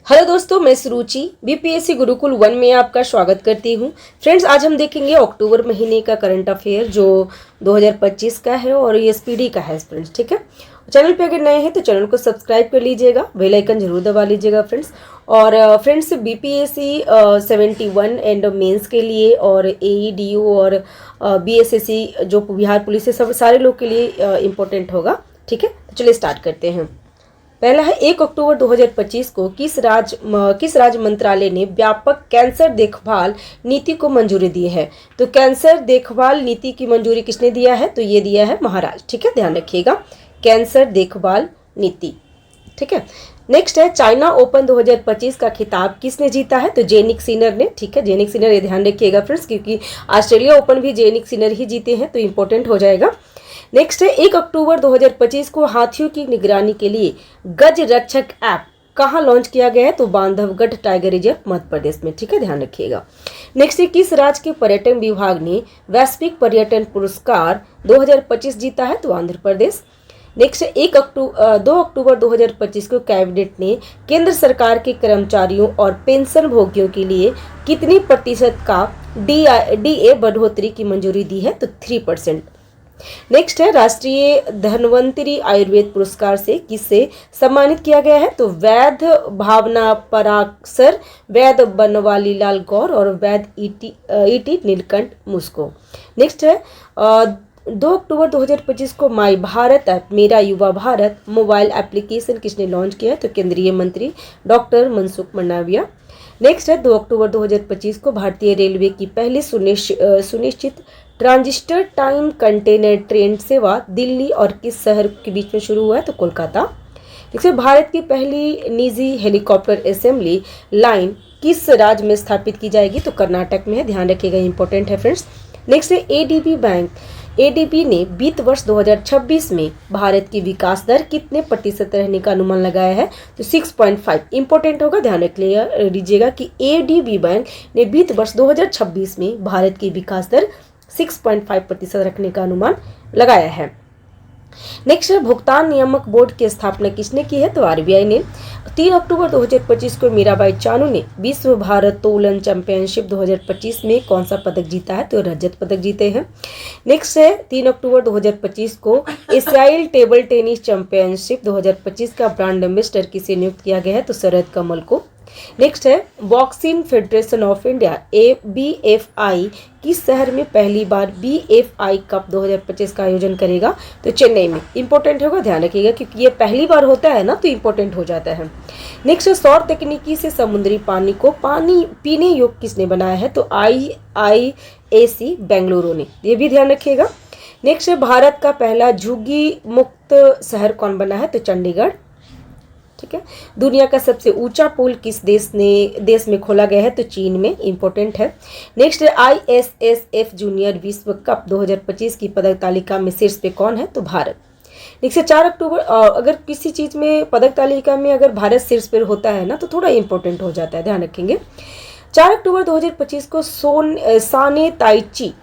Hello दोस्तों, मैं सुरुचि BPSC Gurukul 1 में आपका स्वागत करती हूँ। फ्रेंड्स, आज हम देखेंगे अक्टूबर महीने का करंट अफेयर जो 2025 का है और ये एसपीडी का है फ्रेंड्स। ठीक है, चैनल पे अगर नए हैं तो चैनल को सब्सक्राइब कर लीजिएगा, बेल आइकन जरूर दबा लीजिएगा फ्रेंड्स। और फ्रेंड्स, बीपीएससी 71 एंड मेंस के लिए और एईडीयू और बीएसएससी जो बिहार पुलिस है, सब सारे लोग के लिए इम्पोर्टेंट होगा। ठीक है, तो चलिए स्टार्ट करते हैं। पहला है 1 अक्टूबर 2025 को किस राज्य मंत्रालय ने व्यापक कैंसर देखभाल नीति को मंजूरी दी है। तो कैंसर देखभाल नीति की मंजूरी किसने दिया है? तो ये दिया है महाराष्ट्र। ठीक है, ध्यान रखिएगा, कैंसर देखभाल नीति। ठीक है, नेक्स्ट है चाइना ओपन 2025 का खिताब किसने जीता है? तो जेनिक सिनर ने। ठीक है, जेनिक सिनर, ये ध्यान रखिएगा फ्रेंड्स, क्योंकि ऑस्ट्रेलिया ओपन भी जेनिक सिनर ही जीते हैं, तो इंपॉर्टेंट हो जाएगा। नेक्स्ट है 1 अक्टूबर 2025 को हाथियों की निगरानी के लिए गज रक्षक ऐप कहाँ लॉन्च किया गया है? तो बांधवगढ़ टाइगर रिजर्व मध्य प्रदेश में। ठीक है, ध्यान रखिएगा। नेक्स्ट है किस राज्य के पर्यटन विभाग ने वैश्विक पर्यटन पुरस्कार 2025 जीता है? तो आंध्र प्रदेश। नेक्स्ट है 2 अक्टूबर 2025 को कैबिनेट ने केंद्र सरकार के कर्मचारियों और पेंशन भोगियों के लिए कितनी प्रतिशत का डीए बढ़ोतरी की मंजूरी दी है? तो 3%। नेक्स्ट है राष्ट्रीय धन्वंतरी आयुर्वेद पुरस्कार से किसे सम्मानित किया गया है? तो वैद भावना पराक्सर, वैद बनवाली लाल गौर और वैद ईटी नीलकंठ मुस्को। नेक्स्ट है 2 अक्टूबर 2025 को माई भारत ऐप मेरा युवा भारत मोबाइल एप्लीकेशन किसने लॉन्च किया है? तो केंद्रीय मंत्री डॉक्टर मनसुख मंडाविया। नेक्स्ट है 2 अक्टूबर 2025 को भारतीय रेलवे की पहली सुनिश्चित ट्रांजिस्टर टाइम कंटेनर ट्रेन सेवा दिल्ली और किस शहर के बीच में शुरू हुआ है? तो कोलकाता। देखिए, भारत की पहली निजी हेलीकॉप्टर असेंबली लाइन किस राज्य में स्थापित की जाएगी? तो कर्नाटक में है, ध्यान रखिएगा, इंपॉर्टेंट है फ्रेंड्स। नेक्स्ट है एडीबी बैंक। एडीबी ने वित्त वर्ष 2026 में भारत की विकास दर कितने प्रतिशत रहने का अनुमान लगाया है? तो 6.5। इंपॉर्टेंट होगा, ध्यान रख लीजिएगा कि एडीबी बैंक ने वित्त वर्ष 2026 में भारत की विकास दर 6.5% रखने का अनुमान लगाया है। नेक्स्ट है भुगतान नियामक बोर्ड की स्थापना किसने की है? तो आरबीआई ने। 3 अक्टूबर 2025 को मीराबाई चानू ने विश्व भारोत्तोलन चैंपियनशिप 2025 में कौन सा पदक जीता है? तो रजत पदक जीते हैं। नेक्स्ट है 3 अक्टूबर 2025 को एशियाई टेबल टेनिस चैंपियनशिप 2025 का ब्रांड एम्बेसडर किसे नियुक्त किया गया है? तो शरद कमल को। नेक्स्ट है boxing federation of India BFI किस शहर में पहली बार बीएफआई कप 2025 का आयोजन करेगा? तो चेन्नई में। इंपॉर्टेंट होगा, ध्यान रखिएगा, क्योंकि ये पहली बार होता है ना, तो इंपॉर्टेंट हो जाता है। नेक्स्ट, सौर तकनीकी से समुद्री पानी को पानी पीने योग्य किसने बनाया है? तो आईआईएसी बेंगलुरु ने। ये भी ध्यान रखिएगा। नेक्स्ट है भारत का पहला झुग्गी मुक्त शहर कौन बना है? तो चंडीगढ़। ठीक है, दुनिया का सबसे ऊंचा पुल किस देश में खोला गया है? तो चीन में। इंपॉर्टेंट है। नेक्स्ट है आईएसएसएफ जूनियर विश्व कप 2025 की पदक तालिका में शीर्ष पे कौन है? तो भारत। नेक्स्ट है 4 अक्टूबर, अगर किसी चीज में पदक तालिका में अगर भारत शीर्ष पर होता है ना, तो थोड़ा इंपॉर्टेंट हो जाता है, ध्यान रखेंगे। 4 अक्टूबर 2025 को साने ताइची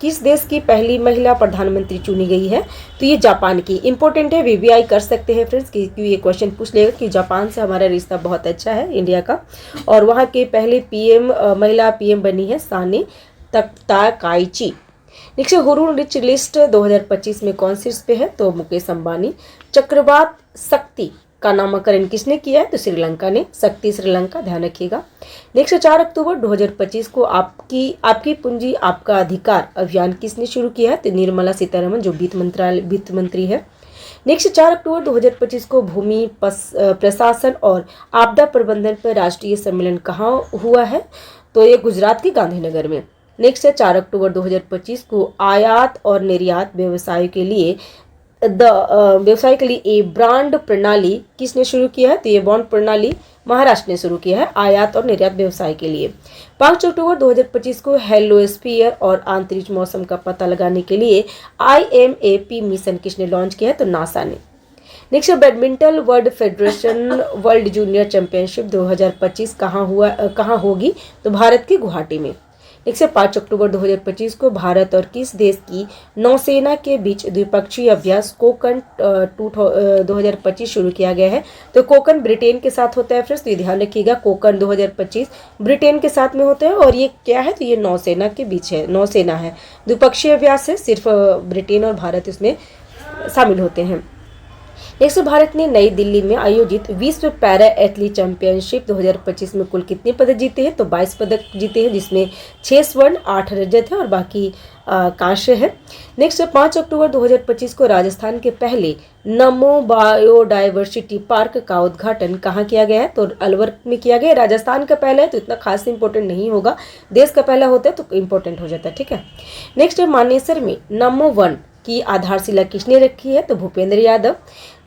किस देश की पहली महिला प्रधानमंत्री चुनी गई है? तो ये जापान की। इंपॉर्टेंट है, वीवीआई कर सकते हैं फ्रेंड्स, क्योंकि ये क्वेश्चन पूछ लेगा कि जापान से हमारा रिश्ता बहुत अच्छा है इंडिया का, और वहाँ के पहले महिला पीएम बनी है Sanae Takaichi. Next, Hurun rich list 2025 में कौन शीर्ष पे है? तो मुकेश अंबानी। चक्रवात शक्ति का नामकरण किसने किया है? तो श्रीलंका ने। शक्ति श्रीलंका, ध्यान रखिएगा। नेक्स्ट 4 अक्टूबर 2025 को आपकी पूंजी आपका अधिकार अभियान किसने शुरू किया है? तो निर्मला सीतारमण, जो वित्त मंत्री है। नेक्स्ट 4 अक्टूबर 2025 को भूमि प्रशासन और आपदा प्रबंधन पर राष्ट्रीय सम्मेलन कहाँ हुआ है? तो ये गुजरात के गांधीनगर में। नेक्स्ट है 4 अक्टूबर 2025 को आयात और निर्यात व्यवसाय के लिए ए ब्रांड प्रणाली किसने शुरू किया है? तो ये बॉन्ड प्रणाली महाराष्ट्र ने शुरू किया है आयात और निर्यात व्यवसाय के लिए। 5 अक्टूबर 2025 को हेलोस्फीयर और अंतरिक्ष मौसम का पता लगाने के लिए IMAP मिशन किसने लॉन्च किया है? तो नासा ने। Next, badminton world federation world junior championship 2025 कहाँ होगी? तो भारत के गुवाहाटी में। नेक्स्ट है 5 अक्टूबर 2025 को भारत और किस देश की नौसेना के बीच द्विपक्षीय अभ्यास कोकन 2025 शुरू किया गया है। तो कोकन ब्रिटेन के साथ होता है फ्रेंड्स, तो ये ध्यान रखिएगा, कोकन 2025 ब्रिटेन के साथ में होता है। और ये क्या है, तो ये नौसेना के बीच है, नौसेना है, द्विपक्षीय अभ्यास है, सिर्फ ब्रिटेन और भारत इसमें शामिल होते हैं। नेक्स्ट, भारत ने नई दिल्ली में आयोजित विश्व पैरा एथलीट चैंपियनशिप 2025 में कुल कितने पदक जीते हैं, तो 22 पदक जीते हैं, जिसमें 6 स्वर्ण 8 रजत है और बाकी कांस्य है। नेक्स्ट, 5 अक्टूबर 2025 को राजस्थान के पहले नमो बायोडाइवर्सिटी पार्क का उद्घाटन कहाँ किया गया है, तो अलवर में किया गया है। राजस्थान का पहला है तो इतना खास इंपॉर्टेंट नहीं होगा, देश का पहला होता है तो इंपॉर्टेंट हो जाता है, ठीक है। नेक्स्ट, मानेसर में नमो 1 की आधारशिला किसने रखी है, तो भूपेंद्र यादव।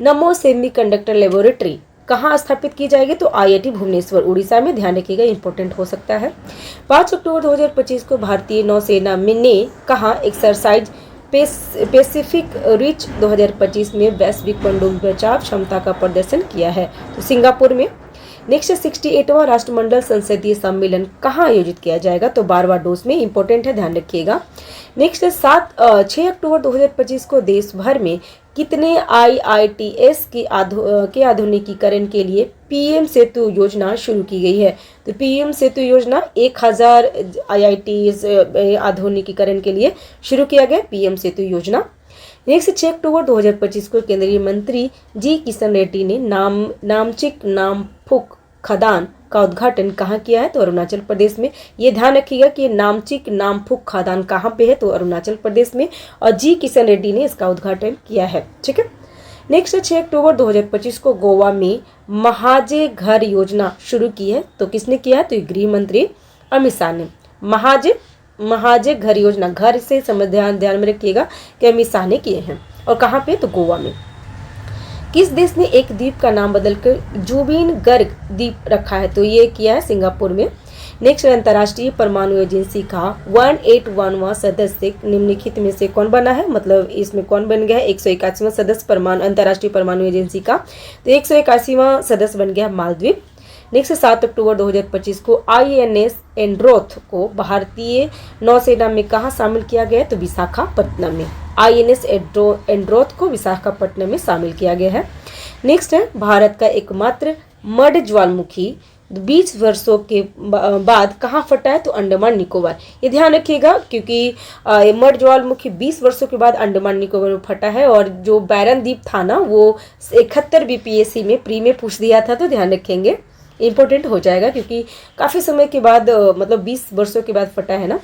नमो सेमीकंडक्टर लेबोरेटरी कहाँ स्थापित की जाएगी, तो आईआईटी भुवनेश्वर उड़ीसा में, ध्यान रखिएगा, इंपॉर्टेंट हो सकता है। 5 अक्टूबर 2025 को भारतीय नौसेना ने कहाँ एक्सरसाइज पैसिफिक रिच 2025 में वैश्विक पनडुब्बी बचाव क्षमता का प्रदर्शन किया है, तो सिंगापुर में। नेक्स्ट, 68वां राष्ट्रमंडल संसदीय सम्मेलन कहाँ आयोजित किया जाएगा, तो बारबाडोस में, इंपॉर्टेंट है, ध्यान रखिएगा। नेक्स्ट, 6 अक्टूबर 2025 को देश भर में कितने IITS के आधुनिकीकरण के लिए पीएम सेतु योजना शुरू की गई है, तो पीएम सेतु योजना 1000 IITS आधुनिकीकरण के लिए शुरू किया गया, पीएम सेतु योजना। नेक्स्ट, 6 अक्टूबर 2025 को केंद्रीय मंत्री जी किशन रेड्डी ने नामचिक नामफुक खदान का उद्घाटन कहाँ किया है, तो अरुणाचल प्रदेश में। ये ध्यान रखिएगा कि नामचिक नामफुक खदान कहाँ पे है, तो अरुणाचल प्रदेश में, और जी किशन रेड्डी ने इसका उद्घाटन किया है, ठीक है। नेक्स्ट, 6 अक्टूबर 2025 को गोवा में महाजे घर योजना शुरू की है, तो किसने किया है, तो गृह मंत्री अमित शाह ने। महाजे घर योजना, घर से समझ ध्यान में रखिएगा कि अमित शाह ने किए हैं, और कहाँ पे, तो गोवा में। किस देश ने एक द्वीप का नाम बदलकर जुबिन गर्ग द्वीप रखा है, तो ये किया है सिंगापुर में। नेक्स्ट, अंतर्राष्ट्रीय परमाणु एजेंसी का 181वां सदस्य निम्नलिखित में से कौन बना है, मतलब इसमें कौन बन गया है, 181वां सदस्य अंतर्राष्ट्रीय परमाणु एजेंसी का, तो 181वां सदस्य बन गया मालदीव। नेक्स्ट, 7 अक्टूबर 2025 को INS एंड्रोथ को भारतीय नौसेना में कहाँ शामिल किया गया है, तो विशाखापट्टनम में। INS एंड्रोथ को विशाखापट्टनम में शामिल किया गया है। नेक्स्ट है, भारत का एकमात्र मड ज्वालामुखी 20 वर्षों के बाद कहाँ फटा है, तो अंडमान निकोबार। ये ध्यान रखिएगा क्योंकि मड ज्वालामुखी 20 वर्षों के बाद अंडमान निकोबार में फटा है, और जो बैरन द्वीप था ना वो 71 BPSC में प्री में पूछ दिया था, तो ध्यान रखेंगे, इंपॉर्टेंट हो जाएगा क्योंकि काफ़ी समय के बाद मतलब 20 वर्षों के बाद फटा है ना।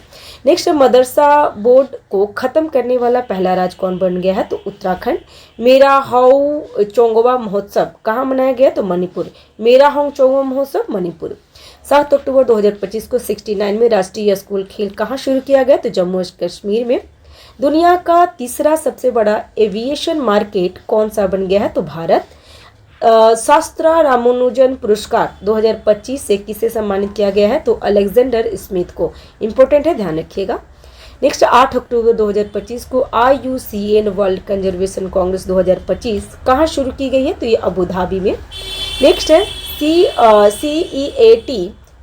नेक्स्ट, मदरसा बोर्ड को ख़त्म करने वाला पहला राज्य कौन बन गया है, तो उत्तराखंड। मेरा हाउ चोंगवा महोत्सव कहाँ मनाया गया, तो मणिपुर। मेरा हाउ चोंगवा महोत्सव मणिपुर। 7 अक्टूबर 2025 को 69 में राष्ट्रीय स्कूल खेल कहाँ शुरू किया गया, तो जम्मू कश्मीर में। दुनिया का तीसरा सबसे बड़ा एविएशन मार्केट कौन सा बन गया है, तो भारत। शास्त्रा रामानुजन पुरस्कार 2025 से किसे सम्मानित किया गया है, तो अलेक्जेंडर स्मिथ को, इंपॉर्टेंट है, ध्यान रखिएगा। नेक्स्ट, 8 अक्टूबर 2025 को IUCN वर्ल्ड कंजर्वेशन कांग्रेस 2025 कहाँ शुरू की गई है, तो ये अबू धाबी में। नेक्स्ट है, CEAT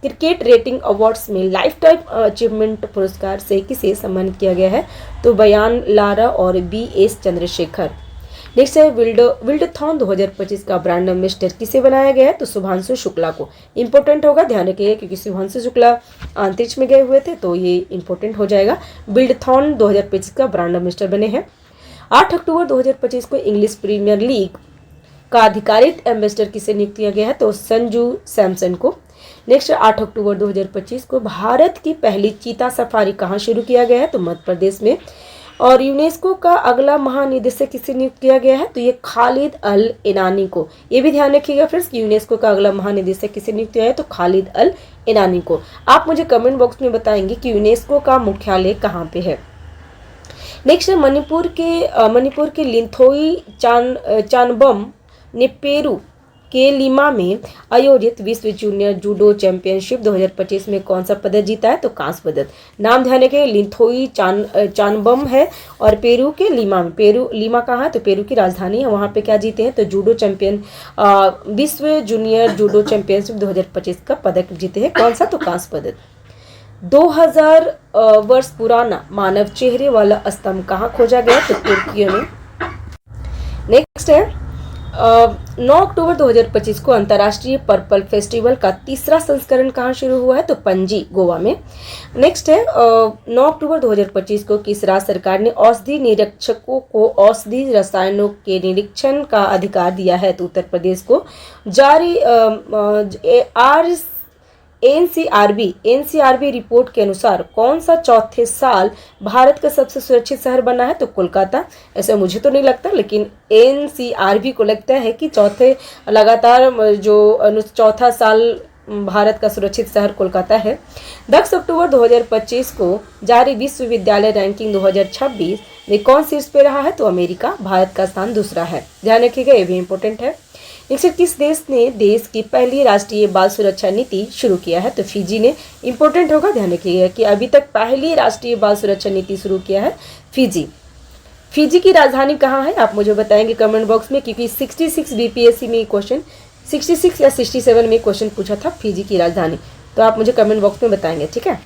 क्रिकेट रेटिंग अवार्ड्स में लाइफ टाइम अचीवमेंट पुरस्कार से किसे सम्मानित किया गया है, तो बयान लारा और BS चंद्रशेखर। नेक्स्ट है, विल्डथॉन 2025 का ब्रांड एम्बेसडर किसे बनाया गया है, तो शुभांशु शुक्ला को, इंपॉर्टेंट होगा, ध्यान रखिएगा क्योंकि शुभांशु शुक्ला अंतरिक्ष में गए हुए थे, तो ये इंपॉर्टेंट हो जाएगा। विल्डथॉन 2025 का ब्रांड एम्बेसडर बने हैं। 8 अक्टूबर 2025 को इंग्लिश प्रीमियर लीग का आधिकारिक एम्बेसडर किसे नियुक्त किया गया है, तो संजू सैमसन को। नेक्स्ट, 8 अक्टूबर 2025 को भारत की पहली चीता सफारी कहाँ शुरू किया गया है, तो मध्य प्रदेश में। और यूनेस्को का अगला महानिदेशक किसे नियुक्त किया गया है, तो ये खालिद अल इनानी को। ये भी ध्यान रखिएगा फ्रेंड्स कि यूनेस्को का अगला महानिदेशक किसे नियुक्त किया है, तो खालिद अल इनानी को। आप मुझे कमेंट बॉक्स में बताएंगे कि यूनेस्को का मुख्यालय कहाँ पे है। नेक्स्ट, मणिपुर के लिंथोई चानबम ने पेरू के लिमा में आयोजित विश्व जूनियर जूडो चैंपियनशिप 2025 में कौन सा पदक जीता है, तो कांस्य पदक। नाम ध्यान रखें, लिंथोई चानबम है और पेरू के लिमा में। लिमा कहाँ है, तो पेरू की राजधानी है, वहाँ पे क्या जीते हैं, तो जूडो चैंपियन विश्व जूनियर जूडो चैंपियनशिप 2025 का पदक जीते हैं, कौन सा, तो कांस्य पदक। 2000 वर्ष पुराना मानव चेहरे वाला स्तंभ कहाँ खोजा गया? तो तुर्की में। नेक्स्ट है 9 अक्टूबर 2025 को अंतर्राष्ट्रीय पर्पल फेस्टिवल का तीसरा संस्करण कहाँ शुरू हुआ है? तो पणजी, गोवा में। नेक्स्ट है 9 अक्टूबर 2025 को किस राज्य सरकार ने औषधि निरीक्षकों को औषधि रसायनों के निरीक्षण का अधिकार दिया है? तो उत्तर प्रदेश को। जारी एनसीआरबी रिपोर्ट के अनुसार कौन सा चौथे साल भारत का सबसे सुरक्षित शहर बना है? तो कोलकाता। ऐसा मुझे तो नहीं लगता, लेकिन एनसीआरबी को लगता है कि चौथे लगातार जो चौथा साल भारत का सुरक्षित शहर कोलकाता है। 10 अक्टूबर 2025 को जारी विश्वविद्यालय रैंकिंग 2026 में कौन शीर्ष पे रहा है? तो अमेरिका। भारत का स्थान दूसरा है, ध्यान रखिएगा, ये भी इंपॉर्टेंट है। नेक्स्ट, किस देश ने देश की पहली राष्ट्रीय बाल सुरक्षा नीति शुरू किया है? तो फिजी ने। इंपॉर्टेंट होगा, ध्यान रखिएगा कि अभी तक पहली राष्ट्रीय बाल सुरक्षा नीति शुरू किया है फिजी। फिजी की राजधानी कहाँ है? आप मुझे बताएंगे कमेंट बॉक्स में, क्योंकि 66 बीपीएससी में क्वेश्चन 66 या 67 में क्वेश्चन पूछा था फिजी की राजधानी, तो आप मुझे कमेंट बॉक्स में बताएंगे, ठीक है।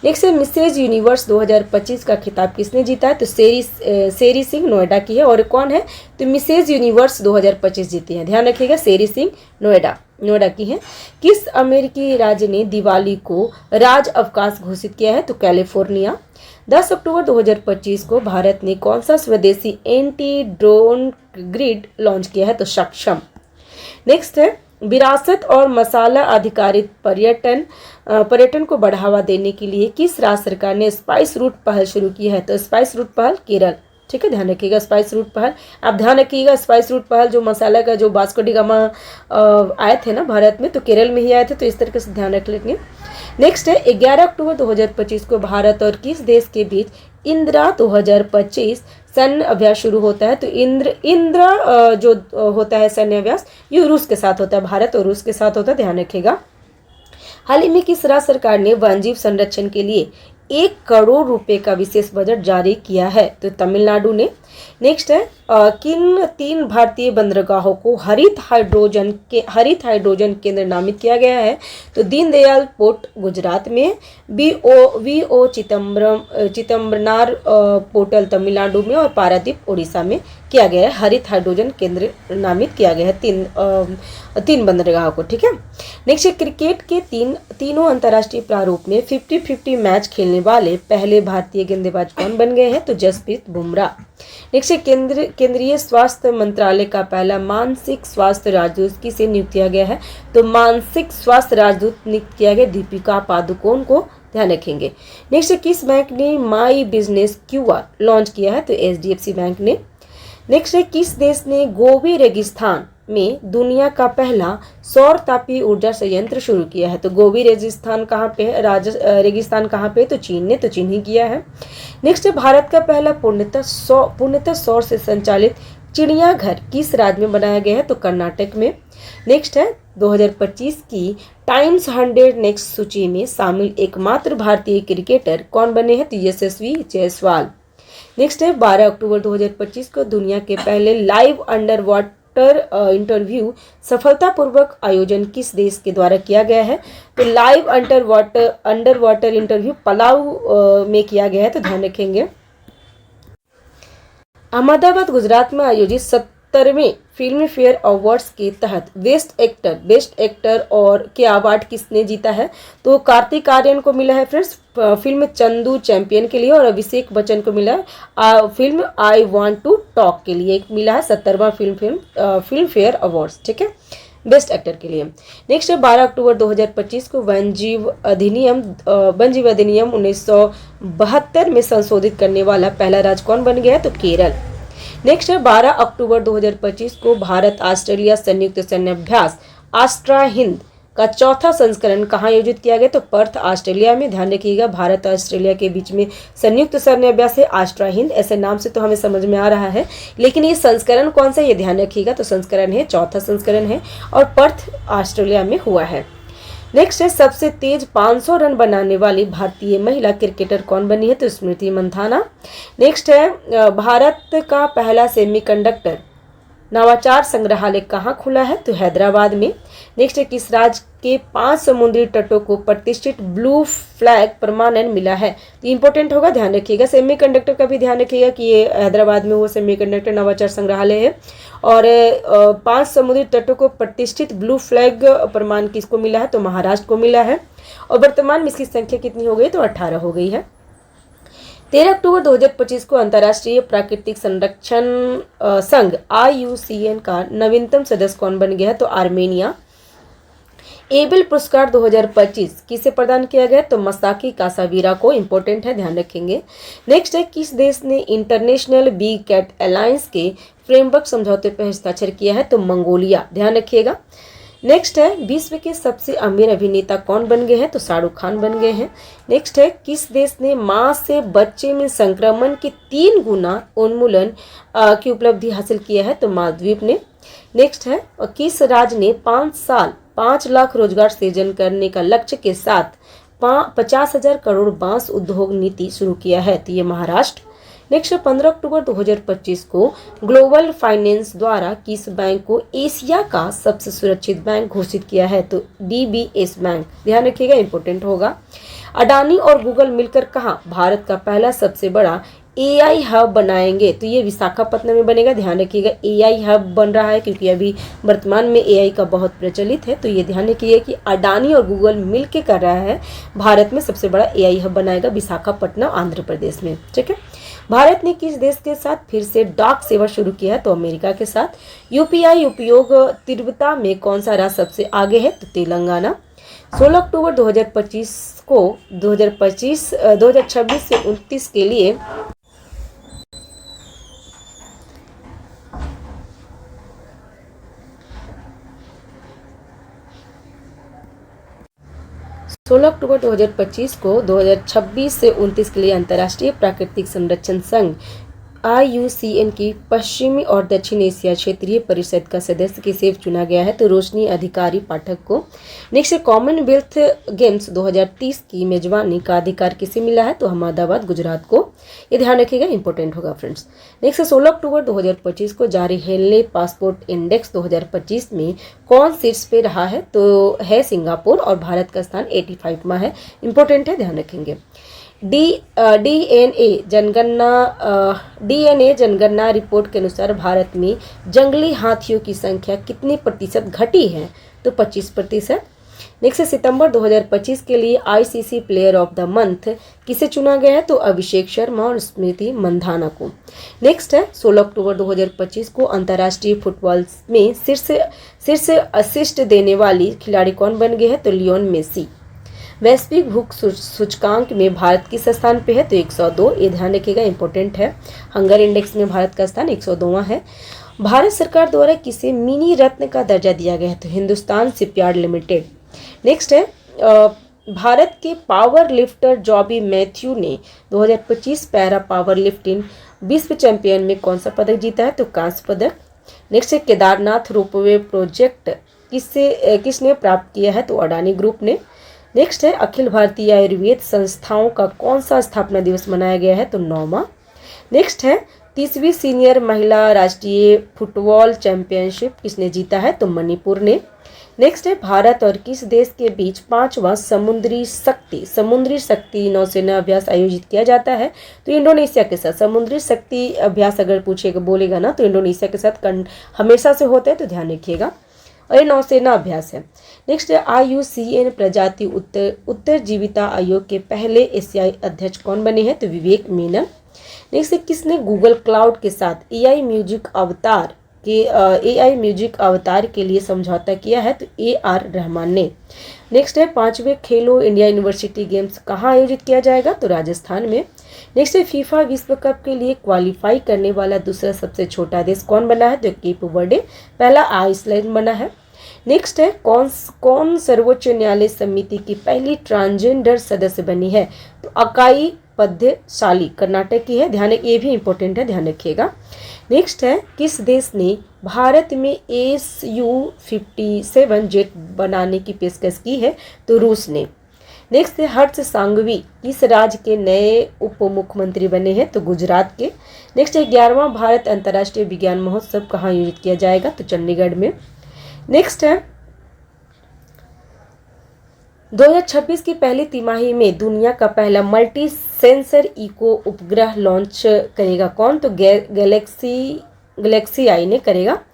नेक्स्ट है मिसेज यूनिवर्स 2025 का खिताब किसने जीता है? तो सेरी सिंह नोएडा की है। और कौन है? तो मिसेज यूनिवर्स 2025 जीती है, ध्यान रखिएगा, सेरी सिंह नोएडा की है। किस अमेरिकी राज्य ने दिवाली को राज अवकाश घोषित किया है? तो कैलिफोर्निया। 10 अक्टूबर 2025 को भारत ने कौन सा स्वदेशी एंटी ड्रोन ग्रिड लॉन्च किया है? तो सक्षम। नेक्स्ट है विरासत और मसाला आधारित पर्यटन को बढ़ावा देने के लिए किस राज्य सरकार ने स्पाइस रूट पहल शुरू की है? तो स्पाइस रूट पहल केरल, ठीक है, ध्यान रखिएगा। स्पाइस रूट पहल, आप ध्यान रखिएगा, स्पाइस रूट पहल जो मसाला का जो वास्को डी गामा आए थे ना भारत में, तो केरल में ही आए थे, तो इस तरीके से ध्यान रख लेंगे। नेक्स्ट है 11 अक्टूबर 2025 को भारत और किस देश के बीच इंदिरा 2025 सैन्य अभ्यास शुरू होता है? तो इंदिरा जो होता है सैन्य अभ्यास, ये रूस के साथ होता है, भारत और रूस के साथ होता है, ध्यान रखिएगा। हाल ही में किस राज्य सरकार ने वन्यजीव संरक्षण के लिए 1 करोड़ रुपए का विशेष बजट जारी किया है? तो तमिलनाडु ने। नेक्स्ट है किन 3 भारतीय बंदरगाहों को हरित हाइड्रोजन केंद्र नामित किया गया है? तो दीनदयाल पोर्ट गुजरात में, वीओ चिदम्बरनार पोर्टल तमिलनाडु में और पारादीप उड़ीसा में किया गया है। हरित हाइड्रोजन केंद्र नामित किया गया है 3 बंदरगाहों को, ठीक है। नेक्स्ट, क्रिकेट के तीनों अंतर्राष्ट्रीय प्रारूप में 50-50 मैच खेलने वाले पहले भारतीय गेंदबाज कौन बन गए हैं? तो जसप्रीत बुमराह। नेक्स्ट, केंद्रीय स्वास्थ्य मंत्रालय का पहला मानसिक स्वास्थ्य राजदूत किसे नियुक्त किया गया है? तो मानसिक स्वास्थ्य राजदूत नियुक्त किया गया दीपिका पादुकोण को, ध्यान रखेंगे। नेक्स्ट, किस बैंक ने माई बिजनेस QR लॉन्च किया है? तो HDFC बैंक ने। नेक्स्ट है किस देश ने गोबी रेगिस्तान में दुनिया का पहला सौर तापीय ऊर्जा संयंत्र शुरू किया है? तो गोबी रेगिस्तान कहाँ पे है? रेगिस्तान कहाँ पे? तो चीन ने, तो चीन ही किया है। नेक्स्ट है भारत का पहला पूर्णतः सौर से संचालित चिड़ियाघर किस राज्य में बनाया गया है? तो कर्नाटक में। नेक्स्ट है 2025 की टाइम्स 100 नेक्स्ट सूची में शामिल एकमात्र भारतीय क्रिकेटर कौन बने हैं? तो यशस्वी जायसवाल। नेक्स्ट है 12 अक्टूबर 2025 को दुनिया के पहले लाइव अंडर वाटर इंटरव्यू सफलतापूर्वक आयोजन किस देश के द्वारा किया गया है? तो live under water interview Palau में किया गया है, तो ध्यान रखेंगे। अहमदाबाद गुजरात में आयोजित 70वें फिल्म फेयर अवार्ड्स के तहत बेस्ट एक्टर और के अवार्ड किसने जीता है? तो कार्तिक आर्यन को मिला है फ्रेंड्स फिल्म चंदू चैंपियन के लिए, और अभिषेक बच्चन को मिला है film I want to talk के लिए मिला है 70वां फिल्म फेयर अवार्ड्स, ठीक है, बेस्ट एक्टर के लिए। नेक्स्ट है 12 अक्टूबर 2025 को वन्यजीव अधिनियम 1972 में संशोधित करने वाला पहला राज्य कौन बन गया है? तो केरल। नेक्स्ट है 12 अक्टूबर 2025 को भारत ऑस्ट्रेलिया संयुक्त सैन्य अभ्यास आस्ट्रा हिंद का चौथा संस्करण कहाँ आयोजित किया गया? तो पर्थ ऑस्ट्रेलिया में, ध्यान रखिएगा। भारत और ऑस्ट्रेलिया के बीच में संयुक्त सैन्य अभ्यास है आस्ट्रा हिंद, ऐसे नाम से तो हमें समझ में आ रहा है, लेकिन ये संस्करण कौन सा, ये ध्यान रखिएगा। तो संस्करण है, चौथा संस्करण है और पर्थ ऑस्ट्रेलिया में हुआ है। नेक्स्ट है सबसे तेज 500 रन बनाने वाली भारतीय महिला क्रिकेटर कौन बनी है? तो स्मृति मंधाना। नेक्स्ट है भारत का पहला सेमीकंडक्टर नवाचार संग्रहालय कहाँ खुला है? तो हैदराबाद में। नेक्स्ट है, किस राज्य के 5 समुद्री तटों को प्रतिष्ठित ब्लू फ्लैग प्रमाणन मिला है? तो इंपॉर्टेंट होगा, ध्यान रखिएगा। सेमीकंडक्टर का भी ध्यान रखिएगा कि ये हैदराबाद में वो सेमीकंडक्टर नवाचार संग्रहालय है। और 5 समुद्री तटों को प्रतिष्ठित ब्लू फ्लैग प्रमाण किसको मिला है? तो महाराष्ट्र को मिला है। और वर्तमान में इसकी संख्या कितनी हो गई? तो 18 हो गई है। 13 अक्टूबर 2025 को अंतर्राष्ट्रीय प्राकृतिक संरक्षण संघ IUCN का नवीनतम सदस्य कौन बन गया है? तो आर्मेनिया। एबल पुरस्कार 2025 किसे प्रदान किया गया? तो मसाकी कासावीरा को। इंपॉर्टेंट है, ध्यान रखेंगे। नेक्स्ट है, किस देश ने इंटरनेशनल बी कैट अलायंस के फ्रेमवर्क समझौते पर हस्ताक्षर किया है? तो मंगोलिया, ध्यान रखिएगा। नेक्स्ट है, विश्व के सबसे अमीर अभिनेता कौन बन गए हैं? तो शाहरुख खान बन गए हैं। नेक्स्ट है, किस देश ने मां से बच्चे में संक्रमण के 3 गुना उन्मूलन की उपलब्धि हासिल किया है? तो मालदीव ने। नेक्स्ट है, किस राज्य ने 5 साल 5 लाख रोजगार सृजन करने का लक्ष्य के साथ 50,000 करोड़ बांस उद्योग नीति शुरू किया है? तो ये महाराष्ट्र। नेक्स्ट 15 अक्टूबर 2025 को ग्लोबल फाइनेंस द्वारा किस बैंक को एशिया का सबसे सुरक्षित बैंक घोषित किया है? तो DBS बैंक, ध्यान रखिएगा, इंपॉर्टेंट होगा। अडानी और गूगल मिलकर कहाँ भारत का पहला सबसे बड़ा AI हब बनाएंगे? तो ये विशाखापट्टनम में बनेगा, ध्यान रखिएगा। AI हब बन रहा है क्योंकि अभी वर्तमान में AI का बहुत प्रचलित है, तो ये ध्यान रखिए कि अडानी और गूगल मिलके कर रहा है, भारत में सबसे बड़ा AI हब बनाएगा विशाखापट्टनम आंध्र प्रदेश में। ठीक है। भारत ने किस देश के साथ फिर से डाक सेवा शुरू किया है? तो अमेरिका के साथ। UPI उपयोग तीव्रता में कौन सा राज्य सबसे आगे है? तो तेलंगाना। 16 अक्टूबर 2025 को 2026 से 29 के लिए 16 अक्टूबर 2025 को 2026 से 29 के लिए अंतर्राष्ट्रीय प्राकृतिक संरक्षण संघ IUCN की पश्चिमी और दक्षिण एशिया क्षेत्रीय परिषद का सदस्य किसे चुना गया है? तो रोशनी अधिकारी पाठक को। नेक्स्ट कॉमनवेल्थ गेम्स 2030 की मेजबानी का अधिकार किसे मिला है? तो अहमदाबाद, गुजरात को। ये ध्यान रखिएगा, इंपॉर्टेंट होगा फ्रेंड्स। नेक्स्ट 16 अक्टूबर 2025 को जारी हेनले पासपोर्ट इंडेक्स 2025 में कौन शीर्ष पे रहा है? तो है सिंगापुर और भारत का स्थान 85वां है। इंपॉर्टेंट है, ध्यान रखेंगे। DNA जनगणना रिपोर्ट के अनुसार भारत में जंगली हाथियों की संख्या कितने प्रतिशत घटी है? तो 25%। नेक्स्ट सितंबर 2025 के लिए ICC player of the month किसे चुना गया है? तो अभिषेक शर्मा और स्मृति मंधाना को। नेक्स्ट है 16 अक्टूबर 2025 को अंतर्राष्ट्रीय फुटबॉल में शीर्ष असिस्ट देने वाली खिलाड़ी कौन बन गए हैं? तो लियोन मेसी। वैश्विक भूख सूचकांक में भारत किस स्थान पे है? तो 102। ये ध्यान रखिएगा, इंपॉर्टेंट है। हंगर इंडेक्स में भारत का स्थान 102वां है। भारत सरकार द्वारा किसे मिनी रत्न का दर्जा दिया गया है? तो हिंदुस्तान शिपयार्ड लिमिटेड। नेक्स्ट है भारत के पावर लिफ्टर जॉबी मैथ्यू ने 2025 पैरा पावर लिफ्टिंग विश्व चैंपियन में कौन सा पदक जीता है? तो कांस्य पदक। नेक्स्ट है केदारनाथ रोपवे प्रोजेक्ट किसने प्राप्त किया है? तो अडानी ग्रुप ने। नेक्स्ट है अखिल भारतीय आयुर्वेद संस्थाओं का कौन सा स्थापना दिवस मनाया गया है? तो 9वां। नेक्स्ट है 30वीं सीनियर महिला राष्ट्रीय फुटबॉल चैंपियनशिप किसने जीता है? तो मणिपुर ने। नेक्स्ट है भारत और किस देश के बीच 5वां समुद्री शक्ति नौसेना अभ्यास आयोजित किया जाता है? तो इंडोनेशिया के साथ। समुद्री शक्ति अभ्यास अगर पूछेगा बोलेगा ना तो इंडोनेशिया के साथ हमेशा से होता है, तो ध्यान रखिएगा। और ये नौसेना अभ्यास है। नेक्स्ट है IUCN प्रजाति उत्तरजीविता आयोग के पहले एशियाई अध्यक्ष कौन बने हैं? तो विवेक मेनन। नेक्स्ट है किसने गूगल क्लाउड के साथ AI म्यूजिक अवतार के लिए समझौता किया है? तो AR रहमान ने। नेक्स्ट है 5वें खेलो इंडिया यूनिवर्सिटी गेम्स कहाँ आयोजित किया जाएगा? तो राजस्थान में। नेक्स्ट है फीफा विश्व कप के लिए क्वालिफाई करने वाला दूसरा सबसे छोटा देश कौन बना है? तो केप वर्डे। पहला आइसलैंड बना है। नेक्स्ट है कौन सर्वोच्च न्यायालय समिति की पहली ट्रांसजेंडर सदस्य बनी है? तो अकाई पद्मशाली कर्नाटक की है। ये भी इंपॉर्टेंट है, ध्यान रखिएगा। नेक्स्ट है किस देश ने भारत में SU-57 जेट बनाने की पेशकश की है? तो रूस ने। नेक्स्ट है हर्ष सांघवी किस राज्य के नए उप मुख्यमंत्री बने हैं, तो गुजरात के। नेक्स्ट है 11वां भारत अंतर्राष्ट्रीय विज्ञान महोत्सव कहाँ आयोजित किया जाएगा, तो चंडीगढ़ में। नेक्स्ट है 2026 की पहली तिमाही में दुनिया का पहला मल्टी सेंसर इको उपग्रह लॉन्च करेगा कौन, तो गैलेक्सी आई ने करेगा।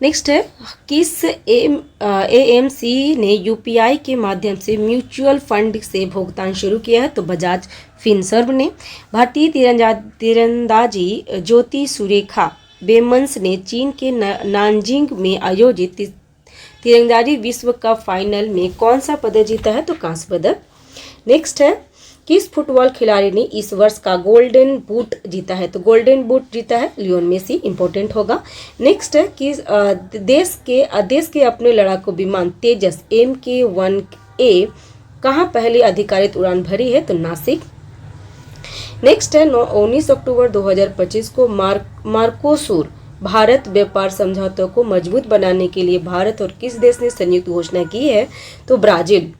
नेक्स्ट है किस एएमसी ने यूपीआई के माध्यम से म्यूचुअल फंड से भुगतान शुरू किया है, तो बजाज फिनसर्व ने। भारतीय तीरंदाजी ज्योति सुरेखा वेमन्स ने चीन के नानजिंग में आयोजित तीरंदाजी विश्व कप फाइनल में कौन सा पदक जीता है, तो कांस्य पदक। नेक्स्ट है किस फुटबॉल खिलाड़ी ने इस वर्ष का गोल्डन बूट जीता है, तो गोल्डन बूट जीता है लियोन मेसी, इंपॉर्टेंट होगा। नेक्स्ट है कि देश के अपने लड़ाकू विमान तेजस MK1A कहाँ पहली अधिकारित उड़ान भरी है, तो नासिक। नेक्स्ट है 19 अक्टूबर 2025 को मार्कोसूर भारत व्यापार समझौतों को मजबूत बनाने के लिए भारत और किस देश ने संयुक्त घोषणा की है, तो ब्राजील।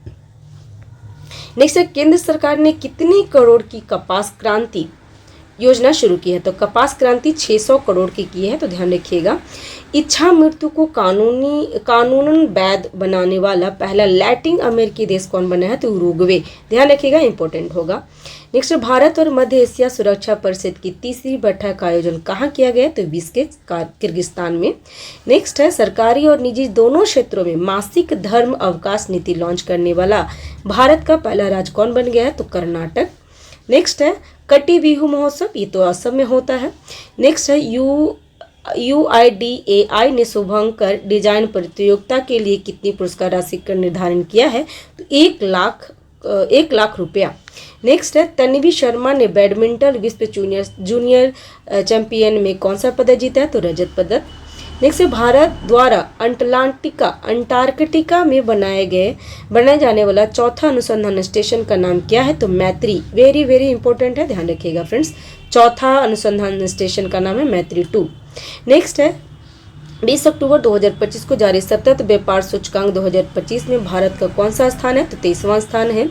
नेक्स्ट है केंद्र सरकार ने कितनी करोड़ की कपास क्रांति योजना शुरू की है, तो कपास क्रांति 600 करोड़ की है, तो ध्यान रखिएगा। इच्छा मृत्यु को कानूनन वैध बनाने वाला पहला लैटिन अमेरिकी देश कौन बना है, तो उरुग्वे, ध्यान रखिएगा, इंपॉर्टेंट होगा। नेक्स्ट भारत और मध्य एशिया सुरक्षा परिषद की तीसरी बैठक का आयोजन कहाँ किया गया, तो बिश्केक किर्गिस्तान में। नेक्स्ट है सरकारी और निजी दोनों क्षेत्रों में मासिक धर्म अवकाश नीति लॉन्च करने वाला भारत का पहला राज्य कौन बन गया है, तो कर्नाटक। नेक्स्ट है कटी बिहू महोत्सव, ये तो असम में होता है। नेक्स्ट है UIDAI ने शुभंकर डिजाइन प्रतियोगिता के लिए कितनी पुरस्कार राशि का निर्धारण किया है, तो 1 लाख रुपया। नेक्स्ट है तन्वी शर्मा ने बैडमिंटन विश्व जूनियर चैंपियन में कौन सा पदक जीता है, तो रजत पदक। नेक्स्ट है भारत द्वारा अंटार्कटिका में बनाए जाने वाला चौथा अनुसंधान स्टेशन का नाम क्या है, तो मैत्री, वेरी वेरी इंपॉर्टेंट है, ध्यान रखिएगा फ्रेंड्स। चौथा अनुसंधान स्टेशन का नाम है मैत्री 2। नेक्स्ट है 20 अक्टूबर 2025 को जारी सतत व्यापार सूचकांक 2025 में भारत का कौन सा स्थान है, तो 23वां स्थान है।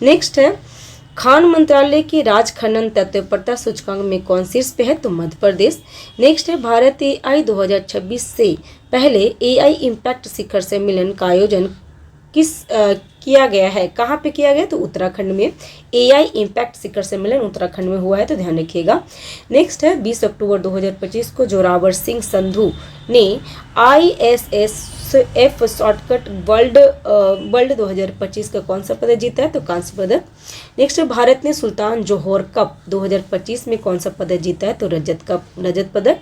नेक्स्ट है खान मंत्रालय की राज खनन तत्परता सूचकांक में कौन शीर्ष पे है, तो मध्य प्रदेश। नेक्स्ट है भारत AI 2026 से पहले AI इम्पैक्ट शिखर सम्मेलन का आयोजन किया गया है, कहाँ पे किया गया, तो उत्तराखंड में। AI इम्पैक्ट शिखर सम्मेलन उत्तराखंड में हुआ है, तो ध्यान रखिएगा। नेक्स्ट है 20 अक्टूबर 2025 को जोरावर सिंह संधू ने ISSF शॉर्टकट वर्ल्ड 2025 का कौन सा पदक जीता है, तो कांस्य पदक। नेक्स्ट भारत ने सुल्तान जोहर कप 2025 में कौन सा पदक जीता है, तो रजत पदक।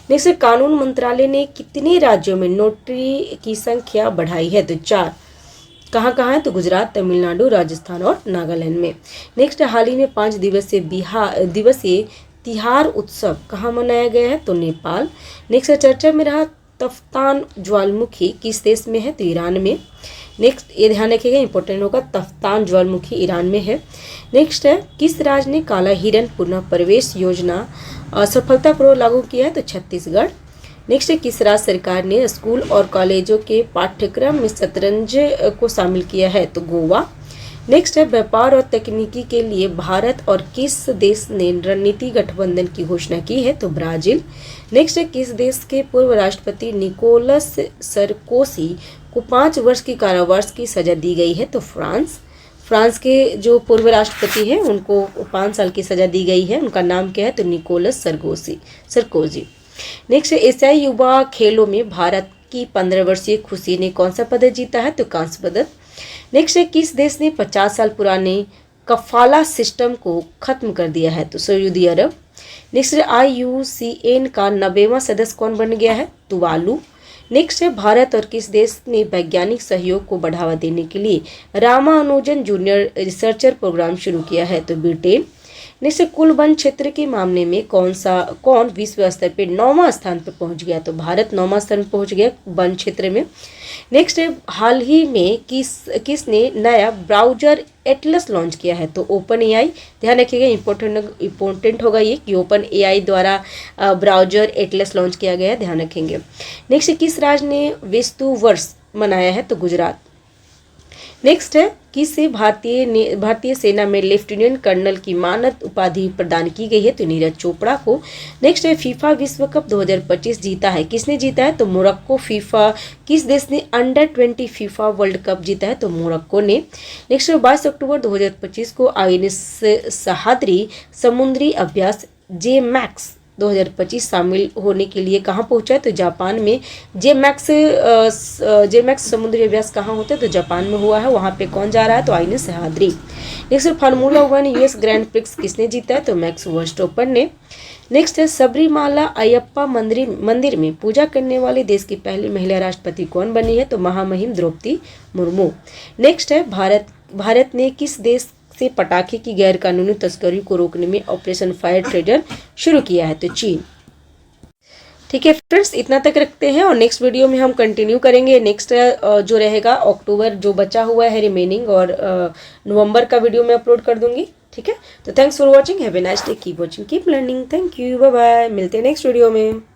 नेक्स्ट कानून मंत्रालय ने कितने राज्यों में नोटरी की संख्या बढ़ाई है, तो 4। कहाँ है, तो गुजरात, तमिलनाडु, राजस्थान और नागालैंड में। नेक्स्ट हाल ही में 5 दिवसीय तिहार उत्सव कहाँ मनाया गया है, तो नेपाल। नेक्स्ट चर्चा में रहा तफ्तान ज्वालामुखी किस देश में है, तो ईरान में। नेक्स्ट ये ध्यान रखिएगा, इंपॉर्टेंट होगा, तफ्तान ज्वालामुखी ईरान में है। नेक्स्ट है किस राज्य ने काला हिरन पुनः प्रवेश योजना सफलतापूर्वक लागू किया है, तो छत्तीसगढ़। नेक्स्ट है किस राज्य सरकार ने स्कूल और कॉलेजों के पाठ्यक्रम में शतरंज को शामिल किया है, तो गोवा। नेक्स्ट है व्यापार और तकनीकी के लिए भारत और किस देश ने रणनीति गठबंधन की घोषणा की है, तो ब्राजील। नेक्स्ट है किस देश के पूर्व राष्ट्रपति निकोलस सरकोसी को 5 वर्ष की कारावास की सजा दी गई है, तो फ्रांस के जो पूर्व राष्ट्रपति हैं उनको 5 साल की सजा दी गई है, उनका नाम क्या है, तो निकोलस सरकोजी। नेक्स्ट एशियाई युवा खेलों में भारत की 15 वर्षीय खुशी ने कौन सा पदक जीता है, तो कांस्य पदक। नेक्स्ट है किस देश ने 50 साल पुराने कफाला सिस्टम को खत्म कर दिया है, तो सऊदी अरब। नेक्स्ट है IUCN का 90वां सदस्य कौन बन गया है, तुवालू। नेक्स्ट है भारत और किस देश ने वैज्ञानिक सहयोग को बढ़ावा देने के लिए रामानुजन जूनियर रिसर्चर प्रोग्राम शुरू किया है, तो ब्रिटेन। नेक्स्ट कुल वन क्षेत्र के मामले में कौन विश्व स्तर पे 9वां स्थान पर पहुंच गया, तो भारत 9वां स्थान पर पहुंच गया वन क्षेत्र में। नेक्स्ट है हाल ही में किसने नया ब्राउजर एटलस लॉन्च किया है, तो OpenAI। ध्यान रखिएगा, इंपॉर्टेंट होगा ये कि OpenAI द्वारा ब्राउजर एटलस लॉन्च किया गया है, ध्यान रखेंगे। नेक्स्ट किस राज्य ने वेस्तु वर्ष मनाया है, तो गुजरात। नेक्स्ट है किसे भारतीय सेना में लेफ्टिनेंट कर्नल की मानद उपाधि प्रदान की गई है, तो नीरज चोपड़ा को। नेक्स्ट है फीफा विश्व कप 2025 जीता है, किसने जीता है, तो मोरक्को। फीफा किस देश ने अंडर-20 फीफा वर्ल्ड कप जीता है, तो मोरक्को ने। नेक्स्ट है 22 अक्टूबर 2025 को आईएनएस सह्याद्री समुद्री अभ्यास जेमैक्स 2025 शामिल होने के लिए कहाँ पहुंचा है, तो जापान में। जेमैक्स समुद्री अभ्यास कहाँ होता है, तो जापान में हुआ है। वहाँ पे कौन जा रहा है, तो INS Sahyadri. Next formula 1 US grand prix किसने जीता है, तो मैक्स वर्स्टोपन ने। नेक्स्ट है सबरीमाला अयप्पा मंदिर में पूजा करने वाली देश की पहली महिला राष्ट्रपति कौन बनी है, तो महामहिम द्रौपदी मुर्मू। नेक्स्ट है भारत ने किस देश से पटाखे की गैर कानूनी तस्करी को रोकने में ऑपरेशन फायर ट्रेजर शुरू किया है, तो चीन। ठीक है फ्रेंड्स, इतना तक रखते हैं और नेक्स्ट वीडियो में हम कंटिन्यू करेंगे। नेक्स्ट जो रहेगा अक्टूबर जो बचा हुआ है रिमेनिंग, और नवंबर का वीडियो मैं अपलोड कर दूंगी। ठीक है, तो thanks for watching, have a nice day, keep watching, keep learning, thank you, bye bye, मिलते हैं नेक्स्ट वीडियो में।